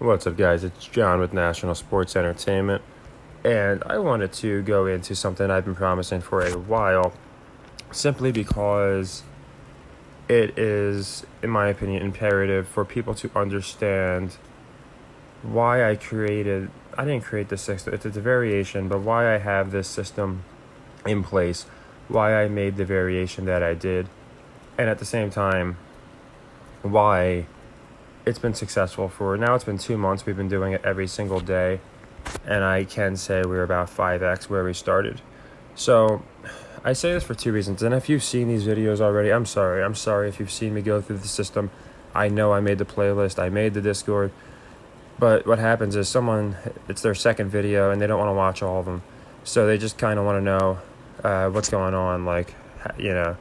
What's up, guys? It's John with National Sports Entertainment, and I wanted to go into something I've been promising for a while, simply because it is, in my opinion, imperative for people to understand why I didn't create this system, it's a variation, but why I have this system in place, why I made the variation that I did, and at the same time, why it's been successful for now. It's been 2 months. We've been doing it every single day, and I can say we're about 5x where we started. So I say this for two reasons. And if you've seen these videos already, I'm sorry. I'm sorry if you've seen me go through the system. I know I made the playlist, I made the Discord, but what happens is it's their second video and they don't want to watch all of them. So they just kind of want to know what's going on, like, you know,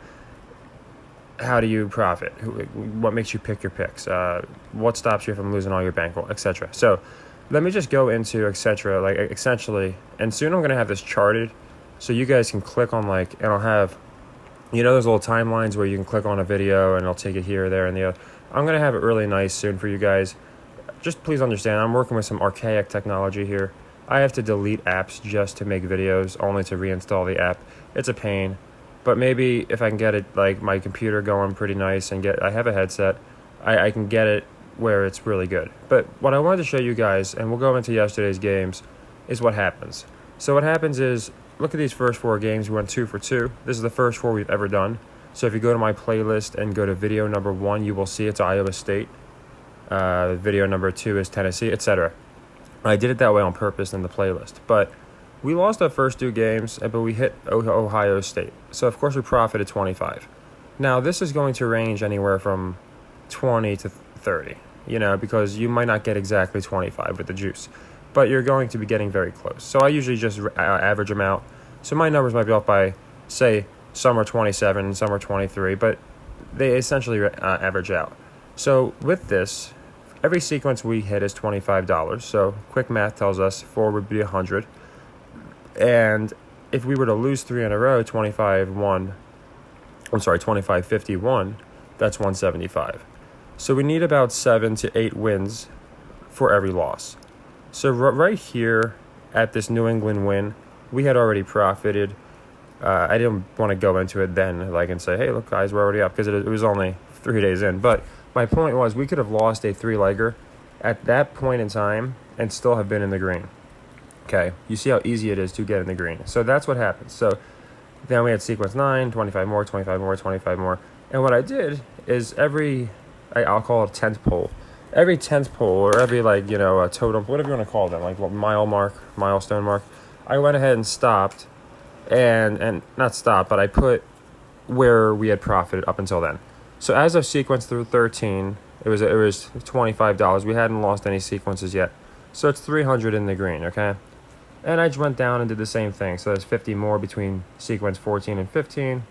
how do you profit? What makes you pick your picks? What stops you from losing all your bankroll, etc. So let me just go into etc. Like, essentially, and soon I'm going to have this charted so you guys can click on, like, and I'll have, those little timelines where you can click on a video and I'll take it here, there, and the other. I'm going to have it really nice soon for you guys. Just please understand, I'm working with some archaic technology here. I have to delete apps just to make videos, only to reinstall the app. It's a pain. But maybe if I can get it, like, my computer going pretty nice and I have a headset, I can get it where it's really good. But what I wanted to show you guys, and we'll go into yesterday's games, is what happens. So what happens is, look at these first 4 games. We went 2 for 2. This is the first 4 we've ever done. So if you go to my playlist and go to video number 1, you will see it's Iowa State. Video number 2 is Tennessee, etc. I did it that way on purpose in the playlist. But we lost our first 2 games, but we hit Ohio State. So, of course, we profited 25. Now, this is going to range anywhere from 20 to 30, because you might not get exactly 25 with the juice, but you're going to be getting very close. So I usually just average them out. So my numbers might be off by, say, some are 27, some are 23, but they essentially average out. So with this, every sequence we hit is $25. So quick math tells us 4 would be 100. And if we were to lose 3 in a row, 25-51, that's 175. So we need about 7 to 8 wins for every loss. So right here at this New England win, we had already profited. I didn't want to go into it then, and say, hey, look, guys, we're already up, because it was only 3 days in. But my point was, we could have lost a 3-legger at that point in time and still have been in the green. Okay, you see how easy it is to get in the green. So that's what happens. So then we had sequence 9, 25 more, 25 more, 25 more. And what I did is I'll call it 10th pole. Every 10th pole, or every, a totem, whatever you want to call them, like what milestone mark, I went ahead and stopped, and not stopped, but I put where we had profited up until then. So as of sequence through 13, it was $25. We hadn't lost any sequences yet. So it's 300 in the green, okay? And I just went down and did the same thing. So there's 50 more between sequence 14 and 15.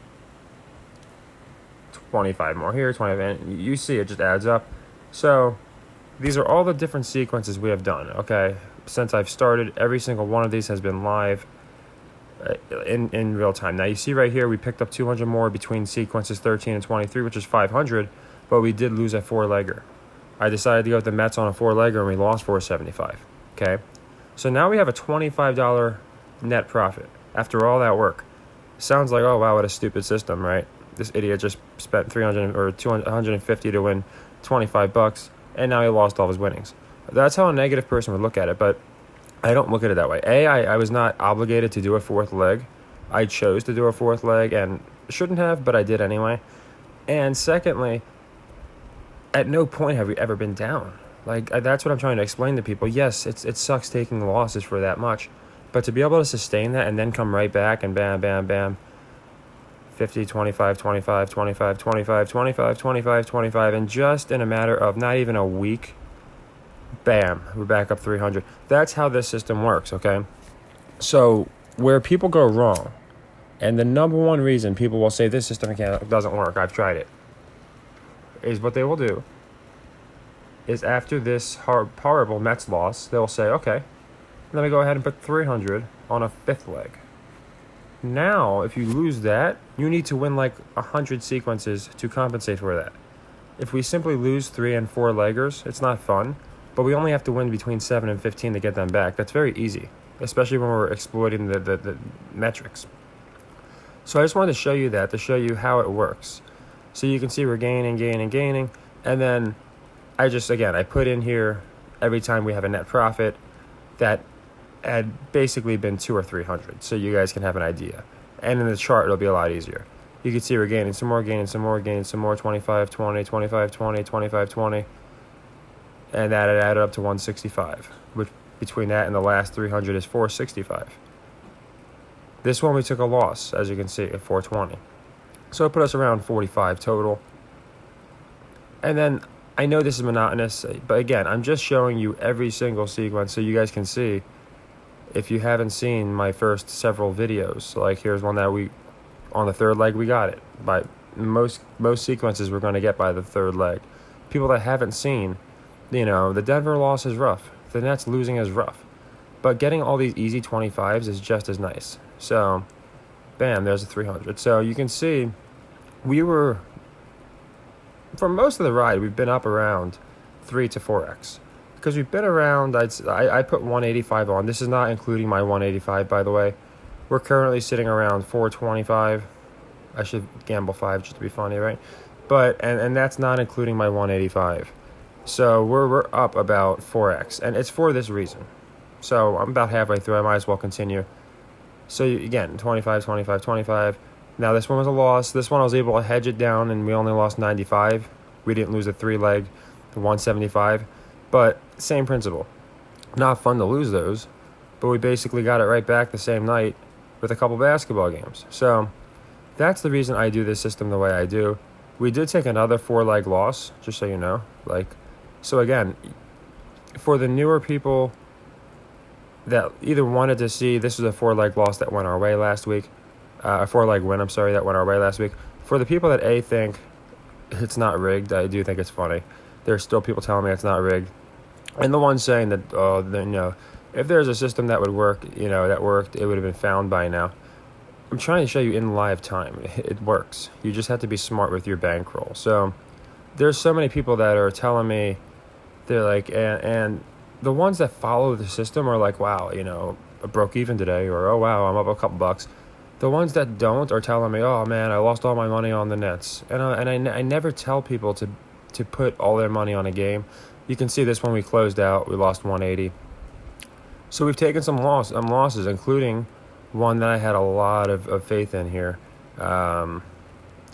25 more here, 20, and you see it just adds up. So these are all the different sequences we have done, okay? Since I've started, every single one of these has been live in real time. Now you see right here, we picked up 200 more between sequences 13 and 23, which is 500, but we did lose a 4-legger. I decided to go with the Mets on a 4-legger, and we lost 475, okay? So now we have a $25 net profit after all that work. Sounds like, oh, wow, what a stupid system, right? This idiot just spent 300 or 150 to win $25, and now he lost all his winnings. That's how a negative person would look at it, but I don't look at it that way. I was not obligated to do a 4th leg. I chose to do a 4th leg, and shouldn't have, but I did anyway. And secondly, at no point have we ever been down. That's what I'm trying to explain to people. Yes, it sucks taking losses for that much, but to be able to sustain that and then come right back and bam, bam, bam, 50, 25, 25, 25, 25, 25, 25, 25, and just in a matter of not even a week, bam, we're back up 300. That's how this system works, okay? So where people go wrong, and the number one reason people will say this system doesn't work, I've tried it, is what they will do is after this horrible Mets loss, they'll say, okay, let me go ahead and put 300 on a 5th leg. Now, if you lose that, you need to win 100 sequences to compensate for that. If we simply lose 3 and 4 leggers, it's not fun. but we only have to win between 7 and 15 to get them back. That's very easy, especially when we're exploiting the metrics. So I just wanted to show you that, to show you how it works. So you can see we're gaining, and then I put in here every time we have a net profit that had basically been 200 or 300, so you guys can have an idea. And in the chart, it'll be a lot easier. You can see we're gaining some more, 25, 20, 25, 20, 25, 20, and that had added up to 165, which between that and the last 300 is 465. This one we took a loss, as you can see, at 420. So it put us around 45 total. And then I know this is monotonous, but again, I'm just showing you every single sequence so you guys can see. If you haven't seen my first several videos, like here's one that on the third leg, we got it. By most sequences we're going to get by the third leg. People that haven't seen, the Denver loss is rough. The Nets losing is rough. But getting all these easy 25s is just as nice. So, bam, there's a 300. So you can see for most of the ride, we've been up around 3 to 4x. Because we've been around, I put 185 on. This is not including my 185, by the way. We're currently sitting around 425. I should gamble 5 just to be funny, right? But, and that's not including my 185. So we're up about 4x. And it's for this reason. So I'm about halfway through. I might as well continue. So again, 25, 25, 25. Now this one was a loss. This one I was able to hedge it down, and we only lost 95. We didn't lose a 3-leg, the 175. But same principle. Not fun to lose those, but we basically got it right back the same night with a couple basketball games. So that's the reason I do this system the way I do. We did take another 4-leg loss, just so you know. So again, for the newer people that either wanted to see, this was a 4-leg loss that went our way last week. A 4-leg win, that went our way last week. For the people that think it's not rigged, I do think it's funny. There's still people telling me it's not rigged. And the ones saying that, if there's a system that would work, that worked, it would have been found by now. I'm trying to show you in live time. It works. You just have to be smart with your bankroll. So there's so many people that are telling me, they're like, and the ones that follow the system are like, wow, I broke even today, or oh wow, I'm up a couple bucks. The ones that don't are telling me, oh man, I lost all my money on the Nets. And I never tell people to put all their money on a game. You can see this one we closed out. We lost 180. So we've taken some losses, including one that I had a lot of faith in here.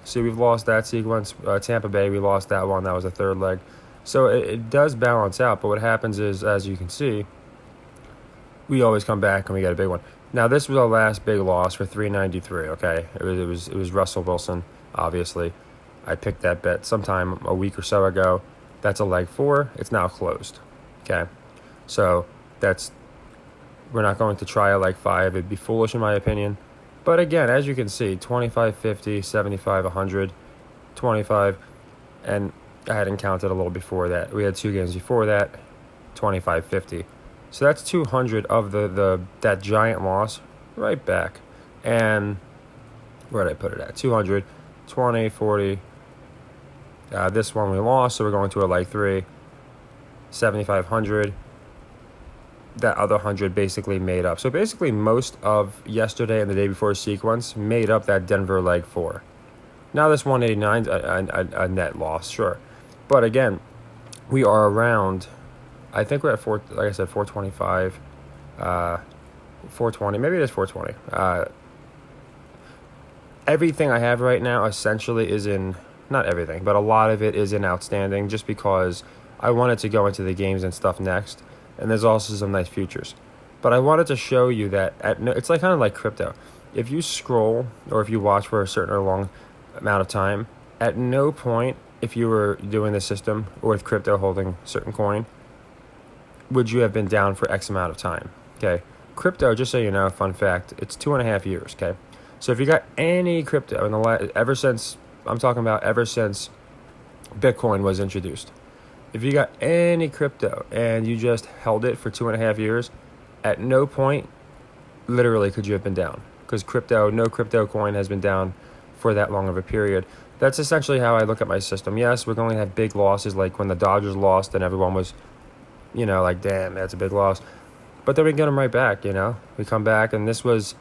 See, we've lost that sequence. Tampa Bay, we lost that one. That was a 3rd leg. So it does balance out. But what happens is, as you can see, we always come back and we get a big one. Now, this was our last big loss for 393, okay? It was Russell Wilson, obviously. I picked that bet sometime a week or so ago. That's a leg 4. It's now closed, okay? So we're not going to try a leg 5. It'd be foolish in my opinion. But again, as you can see, 25, 50, 75, 100, 25, and I hadn't counted a little before that. We had 2 games before that, 25, 50. So that's 200 of that giant loss right back. And where did I put it at? 200, 20, 40. This one we lost, so we're going to a leg 3, 7,500. That other 100 basically made up. So basically most of yesterday and the day before sequence made up that Denver leg 4. Now this 189 is a net loss, sure. But again, we are around, I think we're at 425, 420, maybe it is 420. Everything I have right now essentially is in, not everything, but a lot of it is in outstanding, just because I wanted to go into the games and stuff next. And there's also some nice futures. But I wanted to show you that it's like kind of like crypto. If you scroll or if you watch for a certain or long amount of time, at no point, if you were doing the system or with crypto holding certain coin, would you have been down for X amount of time. Okay. Crypto, just so you know, fun fact, it's 2.5 years. Okay. So if you got any crypto ever since Bitcoin was introduced, if you got any crypto and you just held it for 2.5 years, at no point, literally, could you have been down. Because no crypto coin has been down for that long of a period. That's essentially how I look at my system. Yes, we're going to have big losses, like when the Dodgers lost and everyone was like, damn, that's a big loss. But then we get them right back, We come back, and this was,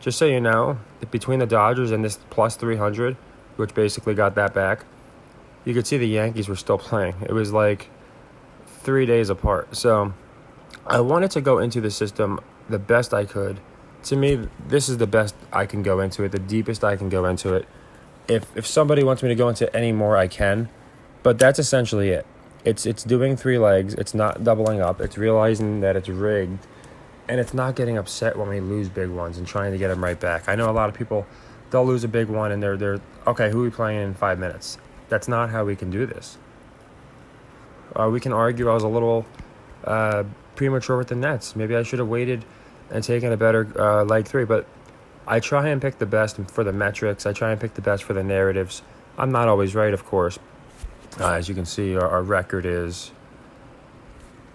just so you know, between the Dodgers and this plus 300, which basically got that back, you could see the Yankees were still playing. It was like 3 days apart. So I wanted to go into the system the best I could. To me, this is the best I can go into it, the deepest I can go into it. If somebody wants me to go into any more, I can. But that's essentially it. It's doing 3 legs. It's not doubling up. It's realizing that it's rigged. And it's not getting upset when we lose big ones and trying to get them right back. I know a lot of people, they'll lose a big one and they're okay, who are we playing in 5 minutes? That's not how we can do this. We can argue I was a little premature with the Nets. Maybe I should have waited and taken a better leg 3. But I try and pick the best for the metrics. I try and pick the best for the narratives. I'm not always right, of course. As you can see, our record is...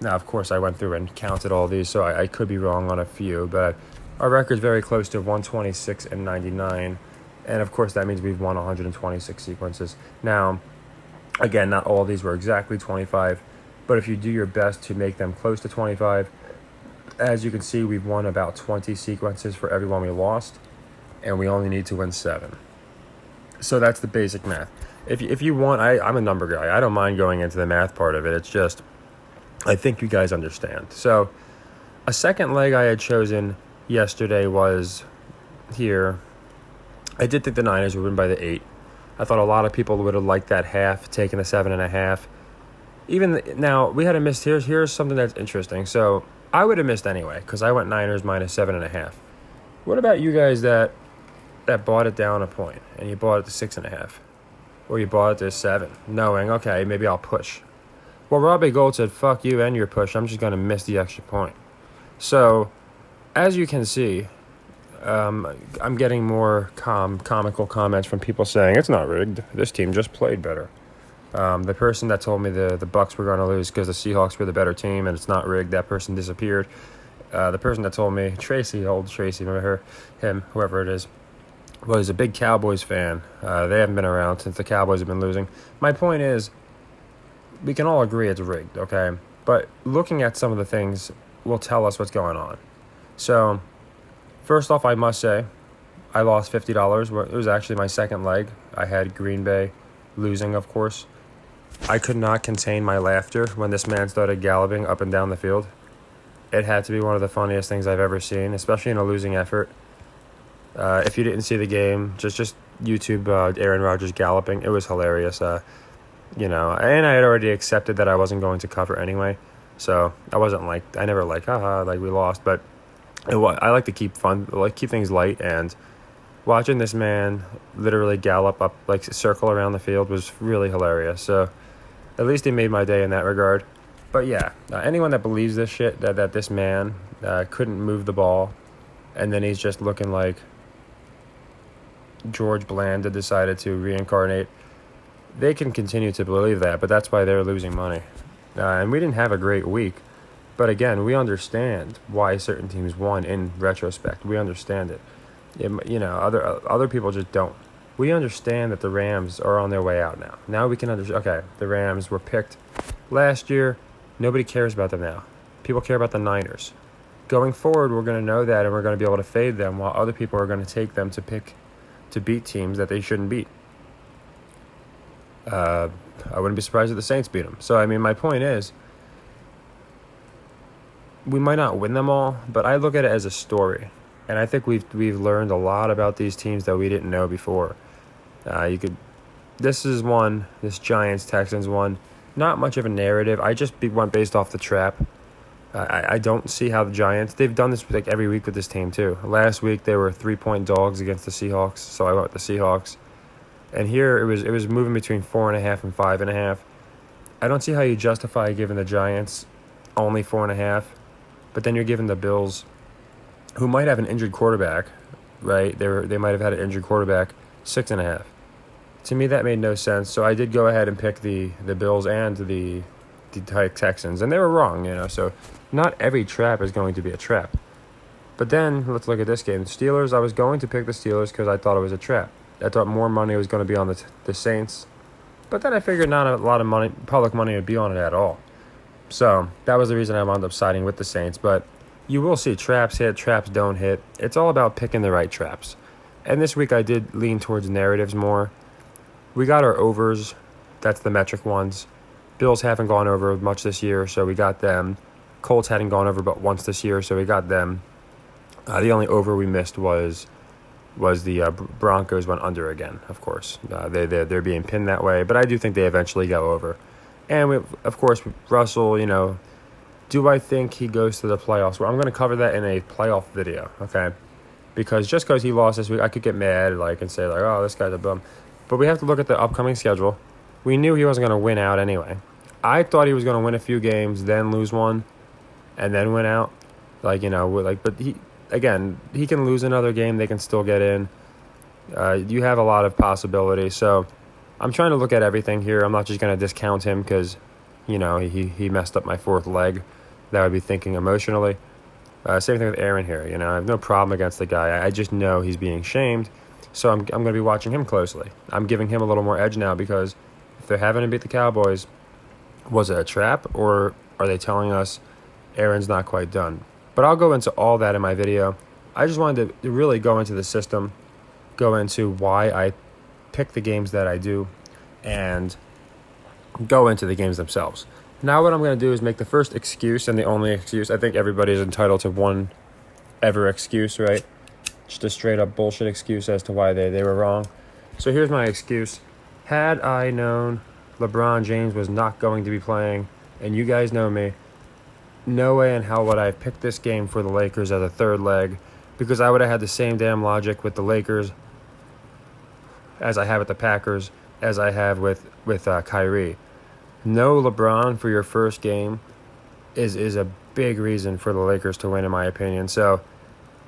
Now, of course, I went through and counted all these, so I could be wrong on a few. But our record's very close to 126 and 99. And, of course, that means we've won 126 sequences. Now, again, not all of these were exactly 25. But if you do your best to make them close to 25... As you can see, we've won about 20 sequences for every one we lost, and we only need to win 7. So that's the basic math. If you want, I'm a number guy. I don't mind going into the math part of it. It's just, I think you guys understand. So a second leg I had chosen yesterday was here. I did think the Niners would win by the 8. I thought a lot of people would have liked that half, taking the 7.5. Now, we had a miss. Here's something that's interesting. So I would have missed anyway because I went Niners minus 7.5. What about you guys that bought it down a point and you bought it to 6.5, or you bought it to 7, knowing okay, maybe I'll push? Well, Robbie Gold said, "Fuck you and your push. I'm just gonna miss the extra point." So, as you can see, I'm getting more comical comments from people saying it's not rigged. This team just played better. The person that told me the Bucks were going to lose because the Seahawks were the better team and it's not rigged, that person disappeared. The person that told me, old Tracy, remember him, whoever it is, was a big Cowboys fan. They haven't been around since the Cowboys have been losing. My point is, we can all agree it's rigged, okay? But looking at some of the things will tell us what's going on. So, first off, I must say, I lost $50. It was actually my second leg. I had Green Bay losing, of course. I could not contain my laughter when this man started galloping up and down the field. It had to be one of the funniest things I've ever seen, especially in a losing effort. If you didn't see the game, just YouTube Aaron Rodgers galloping. It was hilarious. And I had already accepted that I wasn't going to cover anyway. So I wasn't I never haha, we lost. But I like to keep keep things light, and watching this man literally gallop up, circle around the field was really hilarious. So at least he made my day in that regard. But yeah, anyone that believes this shit, that this man couldn't move the ball, and then he's just looking like George Blanda decided to reincarnate, they can continue to believe that, but that's why they're losing money. And we didn't have a great week. But again, we understand why certain teams won in retrospect. We understand it. Other people just don't. We understand that the Rams are on their way out now. Now we can understand, okay, the Rams were picked last year. Nobody cares about them now. People care about the Niners. Going forward, we're going to know that, and we're going to be able to fade them, while other people are going to take them to beat teams that they shouldn't beat. I wouldn't be surprised if the Saints beat them. So, my point is, we might not win them all, but I look at it as a story. And I think we've learned a lot about these teams that we didn't know before. This is one, this Giants-Texans one, not much of a narrative. I just went based off the trap. I don't see how the Giants, they've done this every week with this team too. Last week they were 3-point dogs against the Seahawks, so I went with the Seahawks. And here it was moving between 4.5 and 5.5. I don't see how you justify giving the Giants only 4.5, but then you're giving the Bills, who might have an injured quarterback, right? They might have had an injured quarterback, 6.5. To me, that made no sense. So I did go ahead and pick the Bills and the Texans, and they were wrong, So not every trap is going to be a trap. But then let's look at this game. The Steelers. I was going to pick the Steelers because I thought it was a trap. I thought more money was going to be on the Saints, but then I figured not a lot of money, public money, would be on it at all. So that was the reason I wound up siding with the Saints. But you will see traps hit, traps don't hit. It's all about picking the right traps. And this week I did lean towards narratives more. We got our overs. That's the metric ones. Bills haven't gone over much this year, so we got them. Colts hadn't gone over but once this year, so we got them. The only over we missed was the Broncos went under again, of course. They're being pinned that way, but I do think they eventually go over. And, of course, Russell, do I think he goes to the playoffs? Well, I'm going to cover that in a playoff video, okay? Because just because he lost this week, I could get mad and say, oh, this guy's a bum. But we have to look at the upcoming schedule. We knew he wasn't going to win out anyway. I thought he was going to win a few games, then lose one, and then win out. But he can lose another game. They can still get in. You have a lot of possibilities. So I'm trying to look at everything here. I'm not just going to discount him because, he messed up my fourth leg. That would be thinking emotionally. Same thing with Aaron here. I have no problem against the guy. I just know he's being shamed. So I'm going to be watching him closely. I'm giving him a little more edge now because if they're having to beat the Cowboys, was it a trap or are they telling us Aaron's not quite done? But I'll go into all that in my video. I just wanted to really go into the system, go into why I pick the games that I do, and go into the games themselves. Now what I'm going to do is make the first excuse and the only excuse. I think everybody's entitled to one ever excuse, right? Just a straight up bullshit excuse as to why they were wrong. So here's my excuse. Had I known LeBron James was not going to be playing, and you guys know me, no way in hell would I have picked this game for the Lakers as a third leg, because I would have had the same damn logic with the Lakers as I have with the Packers, as I have with Kyrie. No LeBron for your first game is a big reason for the Lakers to win, in my opinion. So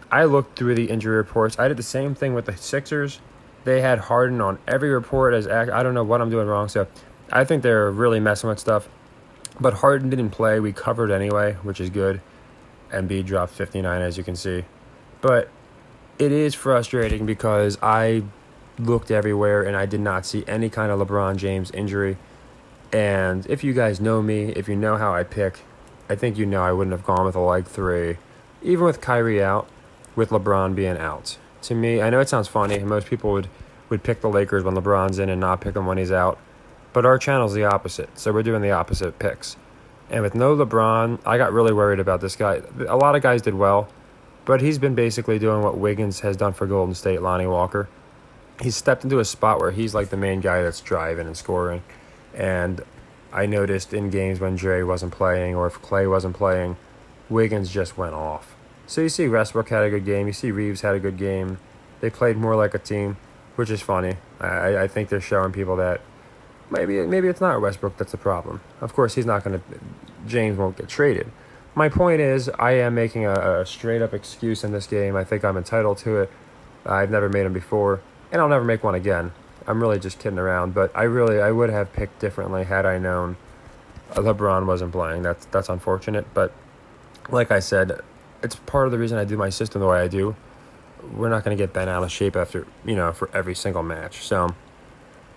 I looked through the injury reports. I did the same thing with the Sixers. They had Harden on every report as I don't know what I'm doing wrong. So I think they're really messing with stuff. But Harden didn't play. We covered anyway, which is good. Embiid dropped 59, as you can see. But it is frustrating because I looked everywhere and I did not see any kind of LeBron James injury. And if you guys know me, if you know how I pick, I think you know I wouldn't have gone with a leg 3, even with Kyrie out, with LeBron being out. To me, I know it sounds funny. Most people would pick the Lakers when LeBron's in and not pick him when he's out. But our channel's the opposite, so we're doing the opposite picks. And with no LeBron, I got really worried about this guy. A lot of guys did well, but he's been basically doing what Wiggins has done for Golden State, Lonnie Walker. He's stepped into a spot where he's like the main guy that's driving and scoring. And I noticed in games when Dre wasn't playing or if Clay wasn't playing, Wiggins just went off. So you see Westbrook had a good game. You see Reeves had a good game. They played more like a team, which is funny. I think they're showing people that maybe it's not Westbrook that's the problem. Of course, he's not going to – James won't get traded. My point is I am making a straight-up excuse in this game. I think I'm entitled to it. I've never made them before, and I'll never make one again. I'm really just kidding around, but I would have picked differently had I known LeBron wasn't playing. That's unfortunate, but like I said, it's part of the reason I do my system the way I do. We're not going to get bent out of shape after, for every single match. So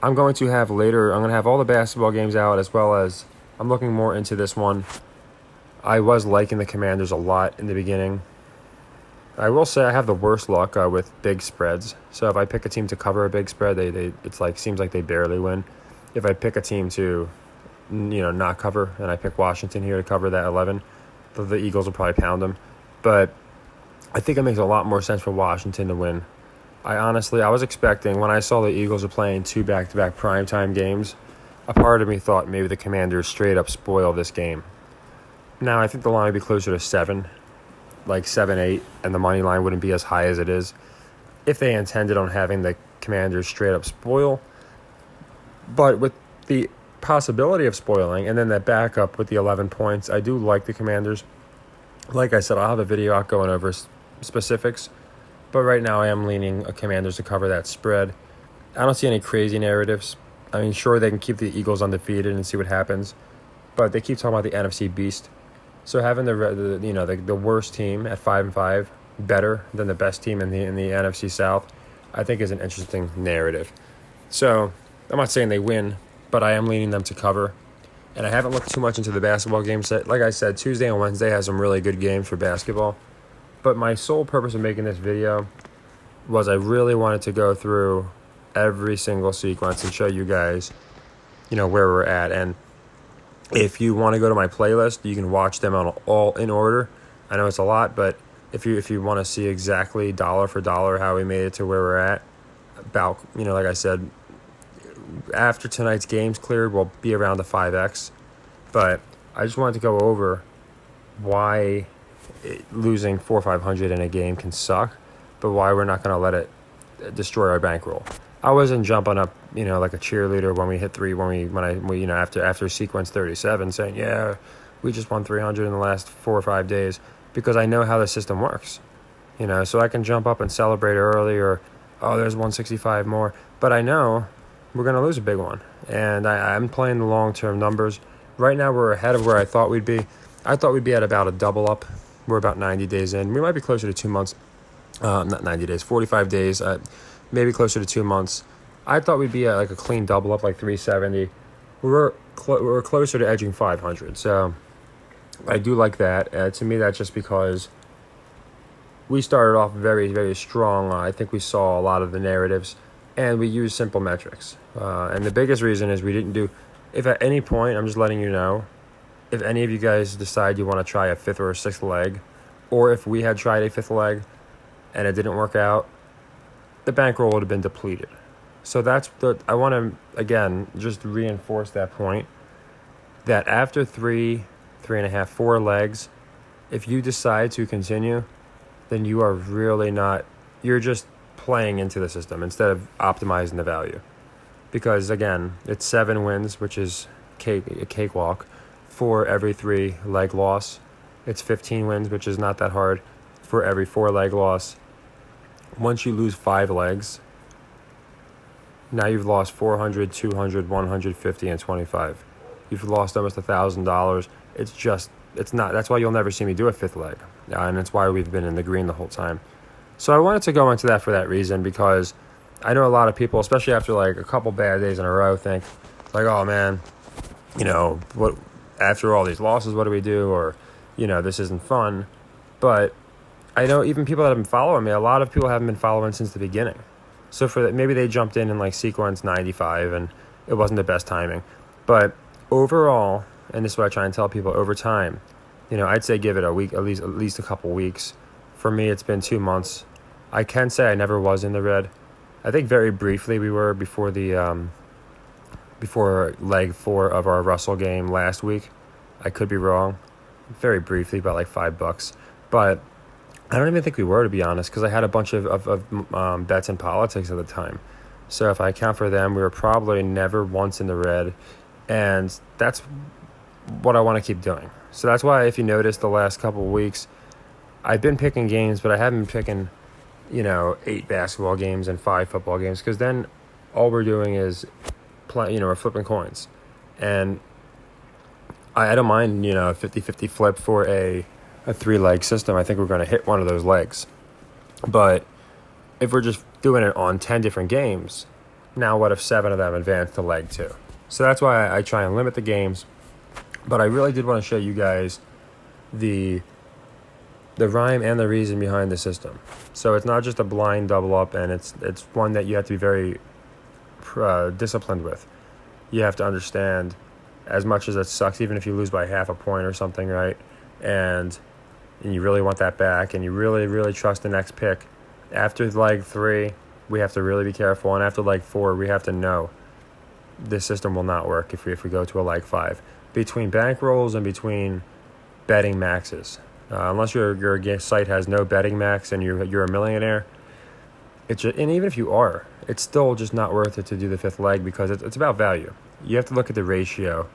I'm going to have all the basketball games out, as well as I'm looking more into this one. I was liking the Commanders a lot in the beginning. I will say I have the worst luck with big spreads. So if I pick a team to cover a big spread, seems like they barely win. If I pick a team to, not cover, and I pick Washington here to cover that 11, the Eagles will probably pound them. But I think it makes a lot more sense for Washington to win. I was expecting, when I saw the Eagles are playing 2 back-to-back primetime games, a part of me thought maybe the Commanders straight up spoil this game. Now, I think the line would be closer to 7, like 7-8, and the money line wouldn't be as high as it is if they intended on having the Commanders straight up spoil. But with the possibility of spoiling, and then that backup with the 11 points, I do like the Commanders. Like I said, I'll have a video out going over specifics, but right now I am leaning Commanders to cover that spread. I don't see any crazy narratives. I mean, sure, they can keep the Eagles undefeated and see what happens, but they keep talking about the NFC beast. So having the worst team at 5-5 better than the best team in the NFC South, I think is an interesting narrative. So I'm not saying they win, but I am leaning them to cover. and I haven't looked too much into the basketball games. Like I said, Tuesday and Wednesday has some really good games for basketball. But my sole purpose of making this video was I really wanted to go through every single sequence and show you guys, where we're at. And if you want to go to my playlist, you can watch them all in order. I know it's a lot, but if you want to see exactly dollar for dollar how we made it to where we're at, about, like I said, after tonight's games cleared, we'll be around the 5X. But I just wanted to go over why losing 400 or 500 in a game can suck, but why we're not going to let it destroy our bankroll. I wasn't jumping up, like a cheerleader when we hit three, after sequence 37, saying, yeah, we just won 300 in the last 4 or 5 days, because I know how the system works, so I can jump up and celebrate early, or, oh, there's 165 more, but I know we're going to lose a big one, and I'm playing the long-term numbers. Right now, we're ahead of where I thought we'd be. I thought we'd be at about a double up. We're about 90 days in. We might be closer to 2 months. Not 90 days, 45 days, maybe closer to 2 months. I thought we'd be at like a clean double up, like 370. We're closer to edging 500, so I do like that. To me, that's just because we started off very, very strong. I think we saw a lot of the narratives, and we used simple metrics. And the biggest reason is we didn't do, if at any point, I'm just letting you know, if any of you guys decide you want to try a 5th or a 6th leg, or if we had tried a 5th leg and it didn't work out, the bankroll would have been depleted. So I want to, again, just reinforce that point, that after 3, 3.5, 4 legs, if you decide to continue, then you are really not, you're just playing into the system instead of optimizing the value. Because, again, it's 7 wins, which is a cakewalk, for every 3 leg loss. It's 15 wins, which is not that hard, for every 4 leg loss. Once you lose 5 legs, now you've lost 400, 200, 150, and 25. You've lost almost $1,000. It's not. That's why you'll never see me do a 5th leg, and that's why we've been in the green the whole time. So I wanted to go into that for that reason, because I know a lot of people, especially after like a couple bad days in a row, think like, oh man, what? After all these losses, what do we do? Or, this isn't fun. But I know even people that have been following me, a lot of people haven't been following since the beginning. So for that, maybe they jumped in like sequence 95 and it wasn't the best timing. But overall, and this is what I try and tell people, over time, I'd say give it a week, at least a couple weeks. For me, it's been 2 months. I can say I never was in the red. I think very briefly we were before leg 4 of our Russell game last week. I could be wrong. Very briefly, about like $5. But I don't even think we were, to be honest, because I had a bunch of bets in politics at the time. So if I account for them, we were probably never once in the red. And that's what I want to keep doing. So that's why, if you notice, the last couple of weeks, I've been picking games, but I haven't been picking, 8 basketball games and 5 football games, because then all we're doing is we're flipping coins. And I don't mind, a 50-50 flip for a 3-leg system. I think we're going to hit one of those legs. But if we're just doing it on 10 different games, now what if 7 of them advance to leg 2? So that's why I try and limit the games. But I really did want to show you guys the rhyme and the reason behind the system. So it's not just a blind double up, and it's one that you have to be very disciplined with. You have to understand, as much as it sucks, even if you lose by half a point or something, right? And you really want that back, and you really, really trust the next pick. After leg 3, we have to really be careful, and after leg 4, we have to know this system will not work if we go to a leg 5. Between bankrolls and between betting maxes, unless your site has no betting max and you're a millionaire, and even if you are, it's still just not worth it to do the 5th leg, because it's about value. You have to look at the ratio,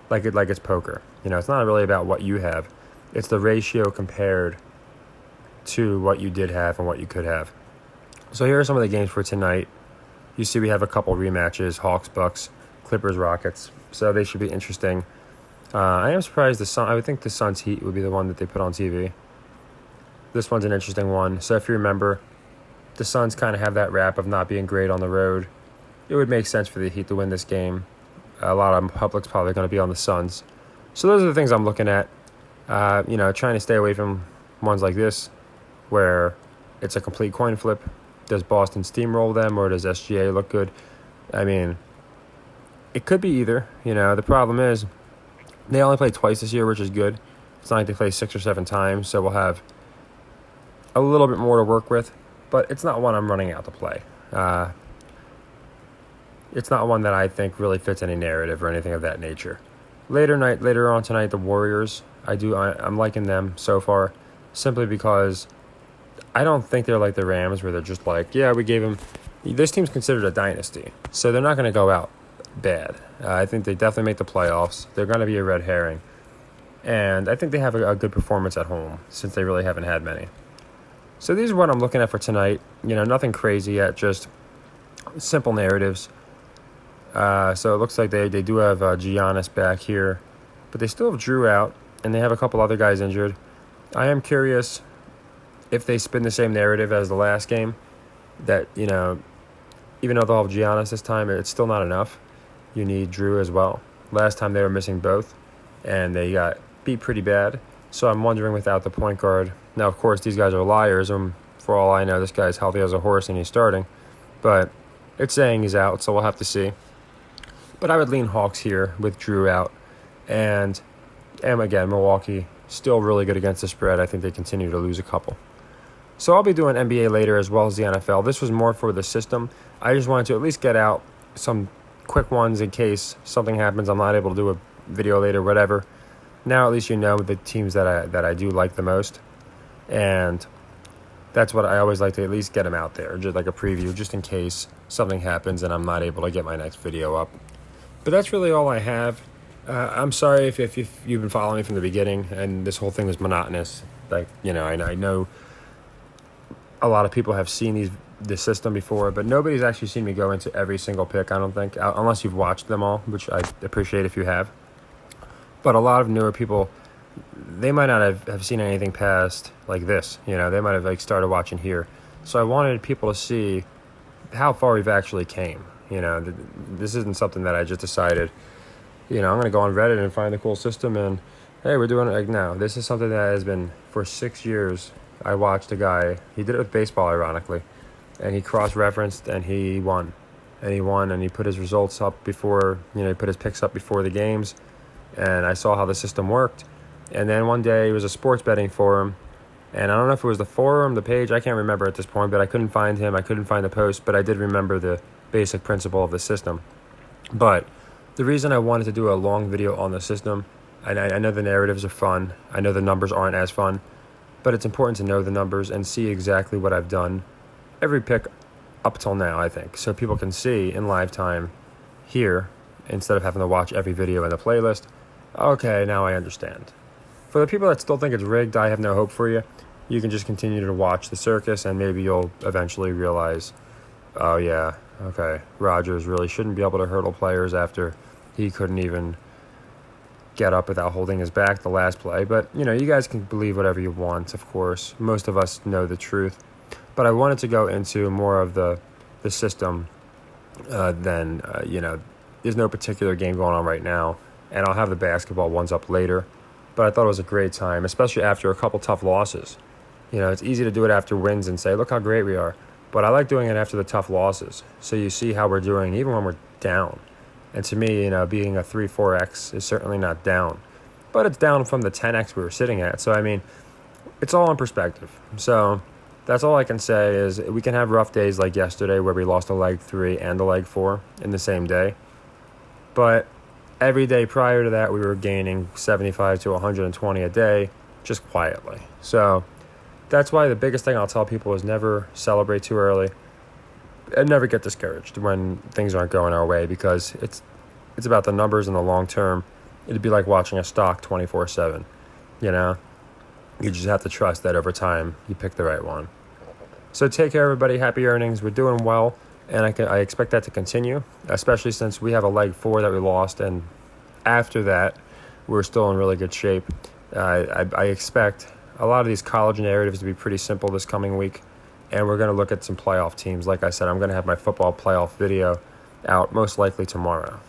like it's poker. It's not really about what you have. It's the ratio compared to what you did have and what you could have. So here are some of the games for tonight. You see we have a couple rematches: Hawks, Bucks, Clippers, Rockets. So they should be interesting. I am surprised I would think the Suns Heat would be the one that they put on TV. This one's an interesting one. So if you remember, the Suns kind of have that rap of not being great on the road. It would make sense for the Heat to win this game. A lot of public's probably going to be on the Suns. So those are the things I'm looking at. Trying to stay away from ones like this where it's a complete coin flip. Does Boston steamroll them or does SGA look good? I mean, it could be either. The problem is they only play twice this year, which is good. It's not like they play 6 or 7 times, so we'll have a little bit more to work with. But it's not one I'm running out to play. It's not one that I think really fits any narrative or anything of that nature. Later on tonight, the Warriors. I'm liking them so far, simply because I don't think they're like the Rams, where they're just like, yeah, we gave them. This team's considered a dynasty, so they're not going to go out bad. I think they definitely make the playoffs. They're going to be a red herring, and I think they have a good performance at home since they really haven't had many. So these are what I'm looking at for tonight. Nothing crazy yet, just simple narratives. So it looks like they do have Giannis back here, but they still have Drew out, and they have a couple other guys injured. I am curious if they spin the same narrative as the last game, that, even though they'll have Giannis this time, it's still not enough. You need Drew as well. Last time they were missing both, and they got beat pretty bad. So I'm wondering without the point guard. Now, of course, these guys are liars, and for all I know, this guy's healthy as a horse and he's starting. But it's saying he's out, so we'll have to see. But I would lean Hawks here with Drew out. And again, Milwaukee, still really good against the spread. I think they continue to lose a couple. So I'll be doing NBA later as well as the NFL. This was more for the system. I just wanted to at least get out some quick ones in case something happens. I'm not able to do a video later, whatever. Now at least you know the teams that I do like the most. And that's what I always like, to at least get them out there, just like a preview, just in case something happens and I'm not able to get my next video up. But that's really all I have. I'm sorry if you've been following me from the beginning and this whole thing was monotonous. Like, I know a lot of people have seen this system before, but nobody's actually seen me go into every single pick, I don't think, unless you've watched them all, which I appreciate if you have. But a lot of newer people, they might not have seen anything past like this. They might have started watching here. So I wanted people to see how far we've actually came. This isn't something that I just decided, I'm going to go on Reddit and find a cool system and, hey, we're doing it. No, this is something that has been for 6 years. I watched a guy, he did it with baseball, ironically, and he cross-referenced and he won. And he put his results up before, he put his picks up before the games, and I saw how the system worked. And then one day it was a sports betting forum, and I don't know if it was the forum, the page, I can't remember at this point, but I couldn't find him, I couldn't find the post, but I did remember the basic principle of the system. But the reason I wanted to do a long video on the system, and I know the narratives are fun, I know the numbers aren't as fun, but it's important to know the numbers and see exactly what I've done every pick up till now, I think, so people can see in live time here, instead of having to watch every video in the playlist. Okay, now I understand. For the people that still think it's rigged, I have no hope for you. You can just continue to watch the circus, and maybe you'll eventually realize, oh yeah, okay, Rodgers really shouldn't be able to hurdle players after he couldn't even get up without holding his back the last play. But, you guys can believe whatever you want, of course. Most of us know the truth. But I wanted to go into more of the system than, there's no particular game going on right now, and I'll have the basketball ones up later. But I thought it was a great time, especially after a couple tough losses. It's easy to do it after wins and say, look how great we are. But I like doing it after the tough losses, so you see how we're doing, even when we're down. And to me, being a 3-4x is certainly not down. But it's down from the 10x we were sitting at. So, it's all in perspective. So that's all I can say is we can have rough days like yesterday where we lost a leg 3 and a leg 4 in the same day. But every day prior to that, we were gaining 75 to 120 a day just quietly. So that's why the biggest thing I'll tell people is never celebrate too early and never get discouraged when things aren't going our way, because it's about the numbers in the long term. It'd be like watching a stock 24/7, You just have to trust that over time you pick the right one. So take care, everybody. Happy earnings. We're doing well, and I expect that to continue, especially since we have a leg 4 that we lost, and after that, we're still in really good shape. I expect a lot of these college narratives to be pretty simple this coming week, and we're going to look at some playoff teams. Like I said, I'm going to have my football playoff video out most likely tomorrow.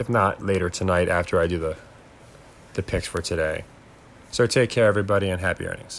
if not later tonight after I do the picks for today. So take care, everybody, and happy earnings.